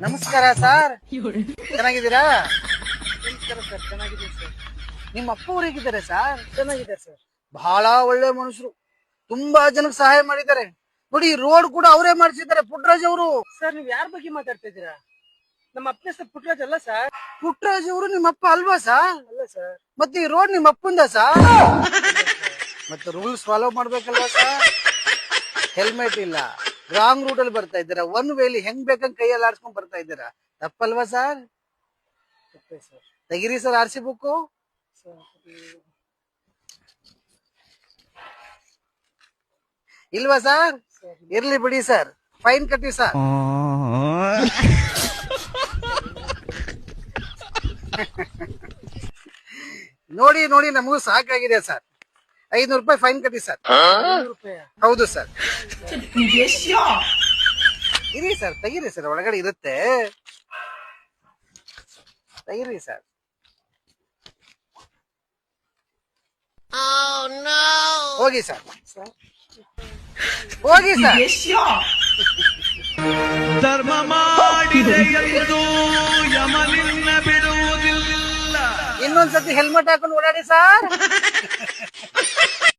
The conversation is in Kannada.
ನಮಸ್ಕಾರ ಸರ್, ಚೆನ್ನಾಗಿದ್ದೀರಾ? ನಮಸ್ಕಾರ ಸರ್, ಚೆನ್ನಾಗಿದೆ ಸರ್. ನಿಮ್ಮ ಅಪ್ಪ ಅವ್ರು ಹೇಗಿದ್ದಾರೆ ಸರ್? ಚೆನ್ನಾಗಿದೆ ಸರ್. ಬಹಳ ಒಳ್ಳೆ ಮನುಷ್ಯರು, ತುಂಬಾ ಜನಕ್ಕೆ ಸಹಾಯ ಮಾಡಿದ್ದಾರೆ. ನೋಡಿ, ರೋಡ್ ಕೂಡ ಅವರೇ ಮಾಡಿಸಿದ್ದಾರೆ, ಪುಟ್ಟರಾಜ್ ಅವರು. ಸರ್, ನೀವ್ ಯಾರ ಬಗ್ಗೆ ಮಾತಾಡ್ತಾ ಇದ್ದೀರಾ? ನಮ್ಮ ಅಪ್ಪ ಹೆಸರು ಪುಟ್ಟರಾಜ್ ಅಲ್ಲ ಸರ್. ಪುಟ್ಟರಾಜ್ ಅವರು ನಿಮ್ಮ ಅಪ್ಪ ಅಲ್ವಾ ಸರ್? ಅಲ್ಲ ಸರ್. ಮತ್ತೆ ಈ ರೋಡ್ ನಿಮ್ಮ ಅಪ್ಪಂದ ಸರ್? ಮತ್ತೆ ರೂಲ್ಸ್ ಫಾಲೋ ಮಾಡ್ಬೇಕಲ್ವಾ ಸರ್? ಹೆಲ್ಮೆಟ್ ಇಲ್ಲ, ರಾಂಗ್ ರೂಟ್ ಅಲ್ಲಿ ಬರ್ತಾ ಇದ್ದೀರಾ, ಒನ್ ವೇಲಿ ಹೆಂಗ್ ಬೇಕಂಗ್ ಕೈಯಲ್ಲಿ ಆಡ್ಸ್ಕೊಂಡ್ ಬರ್ತಾ ಇದ್ದೀರಾ, ತಪ್ಪಲ್ವಾ ಸರ್? ತಪ್ಪೇ ಸರ್. ತೆಗಿರಿ ಸರ್ ಆರ್ ಸಿ ಬುಕ್. ಇಲ್ವಾ ಸರ್? ಇರ್ಲಿ ಬಿಡಿ ಸರ್, ಫೈನ್ ಕಟ್ಟಿ ಸರ್. ನೋಡಿ ನೋಡಿ, ನಮಗೂ ಸಾಕಾಗಿದೆ ಸರ್. 500 ರೂಪಾಯಿ ಫೈನ್ ಕಟ್ಟಿ ಸರ್. 500 ರೂಪಾಯಿ? ಹೌದು ಸರ್. ಇರಿ ಸರ್, ತೆಗಿರಿ ಸರ್, ಒಳಗಡೆ ಇರುತ್ತೆ, ತೆಗಿರಿ ಸರ್. ಹೋಗಿ ಸರ್, ಹೋಗಿ ಸರ್. ಧರ್ಮ ಮಾಡಿದೆ ಎಂದು ಯಮನಿನ್ನ ಬಿಡುವುದಿಲ್ಲ. ಇನ್ನೊಂದ್ಸತಿ ಹೆಲ್ಮೆಟ್ ಹಾಕೊಂಡು ಓಡಾಡಿ ಸರ್.